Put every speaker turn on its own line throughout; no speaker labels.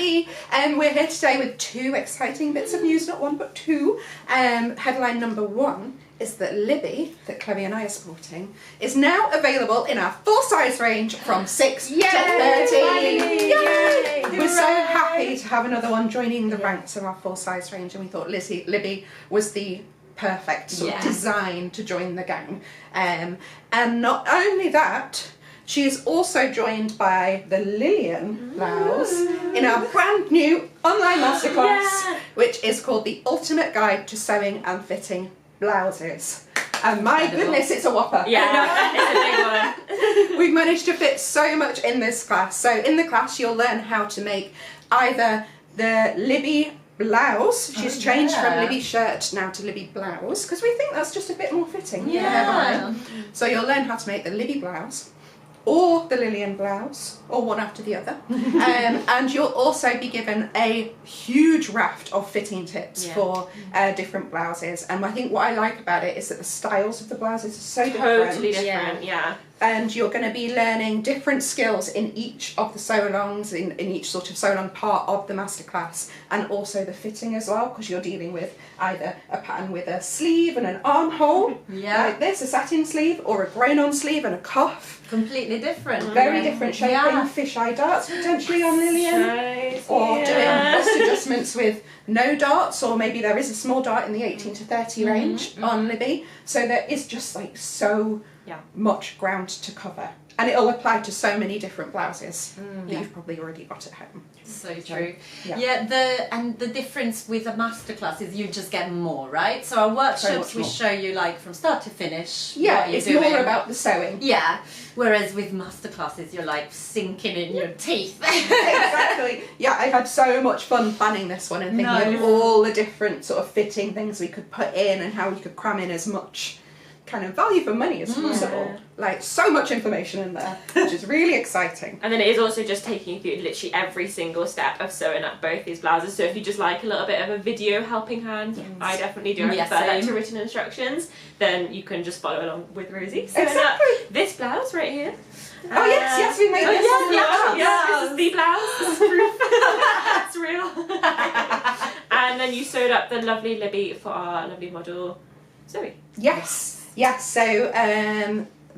Libby. We're here today with two exciting bits of news, not one but two. Headline number one is that Libby, that Chloe and I are sporting, is now available in our full size range from 6 to 30. Yay! We're so happy to have another one joining the ranks of our full size range, and we thought Libby was the perfect sort of design to join the gang. And not only that, she is also joined by the Lillian Blouse in our brand new online masterclass, which is called The Ultimate Guide to Sewing and Fitting Blouses. And my goodness, it's a whopper.
Yeah, it's a big one.
We've managed to fit so much in this class. So in the class, you'll learn how to make either the Libby blouse. She's changed from Libby shirt now to Libby blouse because we think that's just a bit more fitting.
Yeah.
So you'll learn how to make the Libby blouse or the Lillian blouse, or one after the other. And you'll also be given a huge raft of fitting tips for different blouses. And I think what I like about it is that the styles of the blouses are so different.
Totally different, yeah.
And you're going to be learning different skills in each of the sew-alongs, in each sort of sew-along part of the masterclass, and also the fitting as well, because you're dealing with either a pattern with a sleeve and an armhole, like this, a satin sleeve, or a grown-on sleeve and a cuff.
Completely different.
Very different shaping, fish-eye darts potentially on Lillian, or doing bust adjustments with no darts, or maybe there is a small dart in the 18 to 30 range on Libby. So there is just like so much ground to cover, and it'll apply to so many different blouses that you've probably already got at home.
So true. The difference with a masterclass is you just get more, right? So our workshops we show you like from start to finish.
Yeah,
what you're
it's
doing.
more about the sewing.
Yeah. Whereas with masterclasses you're like sinking in your teeth.
Exactly. Yeah, I had so much fun planning this one and thinking of all the different sort of fitting things we could put in and how we could cram in as much kind of value for money as possible. Like so much information in there, which is really exciting.
And then it is also just taking you through literally every single step of sewing up both these blouses. So if you just like a little bit of a video helping hand, I definitely do. I prefer that to written instructions. Then you can just follow along with Rosie. Sewing up this blouse right here.
Oh yes, we made this one.
This is the blouse. This is proof. It's real. And then you sewed up the lovely Libby for our lovely model Zoe.
Yes. So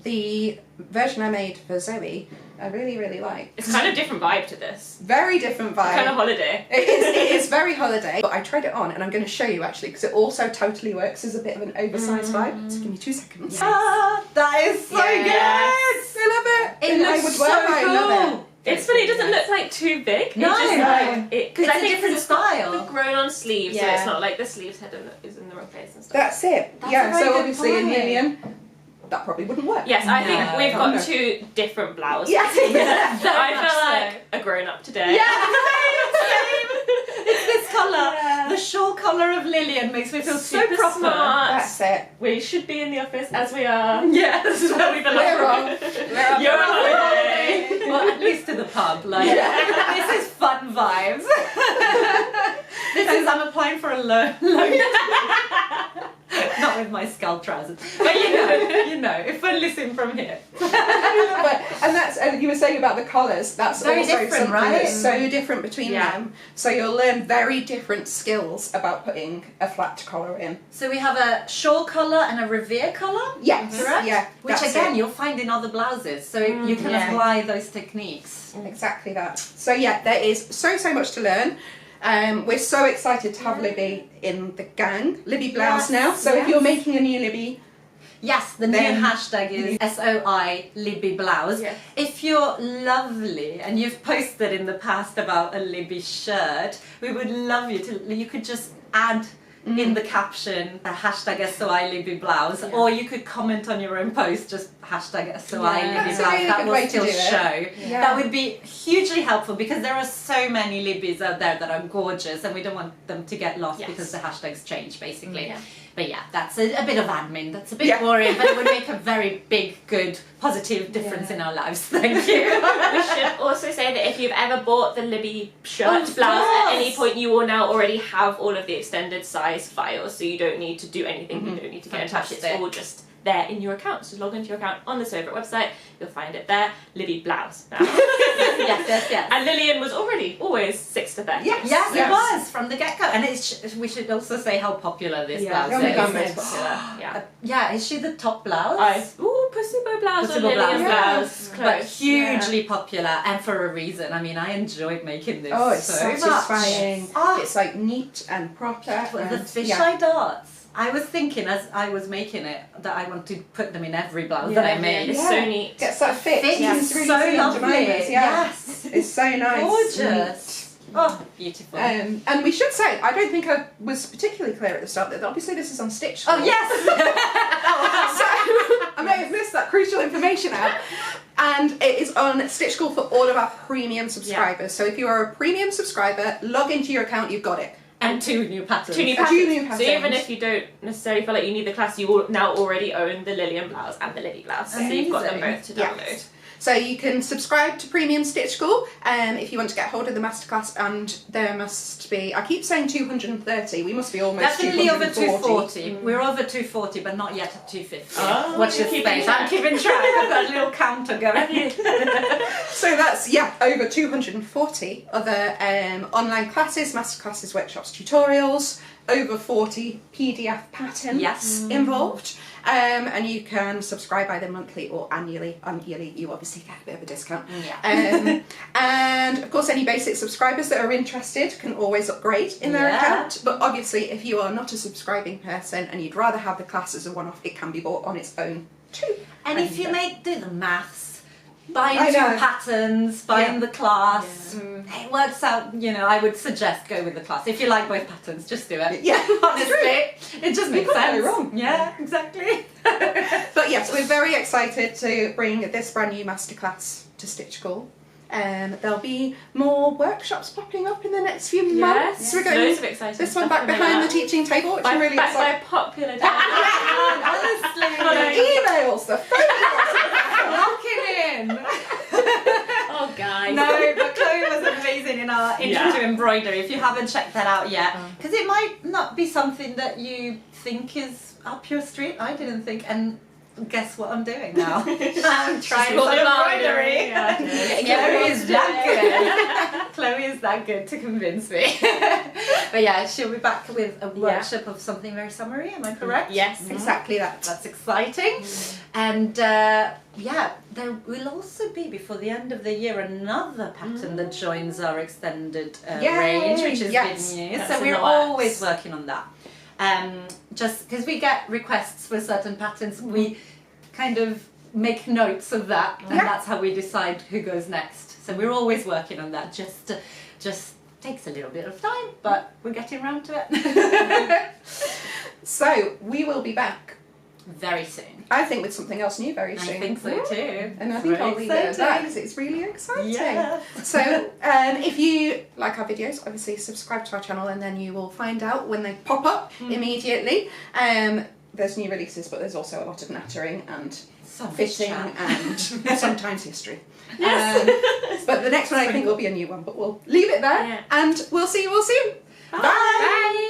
the version I made for Zoe, I really like.
It's kind of different vibe to this.
Very different vibe.
Kind of holiday.
It is very holiday. But I tried it on, and I'm going to show you actually, because it also totally works as a bit of an oversized vibe. So give me 2 seconds.
That is so good!
I love it.
It looks so cool.
I love it.
It's funny, it doesn't look like too big.
No,
because I think
a different style.
The grown-on sleeve, so it's not like the sleeves head is in the wrong place and stuff.
That's it. So obviously in Lillian, that probably wouldn't work.
Yes, I think we've got two different blouses.
Yes.
I feel like a grown-up today.
Yeah, same. It's this colour. The shawl colour of Lillian makes me feel so
super
proper.
smart.
That's it.
We should be in the office as we are.
Yeah, this is where we belong.
We're on.
You're on holiday.
Well, at least to the pub. Like, this is fun vibes. I'm applying for a loan. Not with my skull trousers, but you know, if I listen from here.
And that's, you were saying about the collars, that's
very
also
different,
something
right?
that's so different between them. So you'll learn very different skills about putting a flat collar in.
So we have a shawl collar and a revere collar.
Yes,
correct?
yeah.
Which again you'll find in other blouses, so you can apply those techniques.
Exactly that. So yeah, there is so much to learn. We're so excited to have Libby in the gang. Libby Blouse now. So if you're making a new Libby,
the new hashtag is SOI Libby Blouse.
Yes.
If you're lovely and you've posted in the past about a Libby shirt, we would love you could just add in the caption a hashtag SOI Libby Blouse, or you could comment on your own post, just hashtag SOI Libby Blouse. That will still show. That would be hugely helpful because there are so many Libbys out there that are gorgeous and we don't want them to get lost because the hashtags change basically. But yeah, that's a bit of admin. That's a bit boring, but it would make a very big, good, positive difference in our lives. Thank you.
We should also say that if you've ever bought the Libby shirt blouse at any point, you will now already have all of the extended size files, so you don't need to do anything. You don't need to get in touch. It's all just there in your account. So log into your account on the Sew For It website, you'll find it there. Libby Blouse now.
yes.
And Lillian was already always 6 to 30.
Yes, it was from the get-go. And we should also say how popular this blouse
Oh my God,
is.
most popular.
Yeah, is she the top blouse?
Pussy Bow Blouse
Pussy
or
Bow
Lillian
Blouse.
Blouse.
But
Close.
hugely popular, and for a reason. I mean, I enjoyed making this
Oh, it's
so
satisfying.
much. Oh,
It's like neat and proper.
the
and,
fisheye darts. I was thinking as I was making it that I want to put them in every blouse that I made.
It's so neat.
Gets that fit.
Fit
You can
is
really
so
see
lovely.
Jemima's,
Yes.
It's so nice.
Gorgeous. Oh, beautiful.
And we should say, I don't think I was particularly clear at the start that obviously this is on Stitch.
Oh, yes!
So I may have missed that crucial information out. And it is on Stitch School for all of our premium subscribers. So if you are a premium subscriber, log into your account, you've got it.
And 2 new patterns.
2 new
Two
patterns.
new
So
patterns.
even if you don't necessarily feel like you need the class, you will now already own the Lillian blouse and the Libby blouse. So you've got them both to download.
Yes. So you can subscribe to Premium Stitch School if you want to get hold of the Masterclass, and there must be, I keep saying 230, we must be almost
Definitely over
240.
240. We're over 240, but not yet at 250.
Oh,
Watch
you're
this
keeping
space.
track.
I'm keeping track. I've got a little counter going.
So that's, over 240 other online classes, masterclasses, workshops, tutorials, over 40 PDF patterns involved. And you can subscribe either monthly or annually. Annually, you obviously get a bit of a discount. And of course, any basic subscribers that are interested can always upgrade in their account. But obviously, if you are not a subscribing person and you'd rather have the class as a one-off, it can be bought on its own too.
And if you do the maths, buying 2 patterns, buying the class, it works out, I would suggest go with the class. If you like both patterns, just do it.
Yeah,
honestly, it just makes sense.
You can't go wrong.
Yeah, exactly.
But yes, we're very excited to bring this brand new masterclass to Stitch School. There'll be more workshops popping up in the next few months.
Yes,
We're going
loads of exciting
this one
stuff
back
coming
behind
up.
the teaching table, which I'm really
Back by
excited.
popular demand.
Honestly,
The emails, the phone calls.
locking in.
Oh, guys.
No, but Chloe was amazing in our intro
Yeah.
to embroidery. If you haven't checked that out yet, because it might not be something that you think is up your street. I didn't think, and guess what I'm doing now? I'm trying some embroidery.
Yeah,
Chloe is that good. Chloe is that good to convince me. But yeah, she'll be back with a workshop of something very summery. Am I correct?
Yes.
Exactly that.
That's exciting. And there will also be, before the end of the year, another pattern that joins our extended range, which is good news.
That's
So
in
we're
the works.
always working on that. Just because we get requests for certain patterns, we kind of make notes of that, and that's how we decide who goes next. So we're always working on that. Just takes a little bit of time, but we're getting around to it.
So we will be back,
Very soon.
I think, with something else new very soon.
I think so too.
And I think
Very
I'll leave it at that
exciting.
because it's really exciting.
Yeah.
So if you like our videos, obviously subscribe to our channel and then you will find out when they pop up immediately. There's new releases, but there's also a lot of nattering and fitting and sometimes history. But the next one I think will be a new one, but we'll leave it there and we'll see you all soon. Bye.
Bye.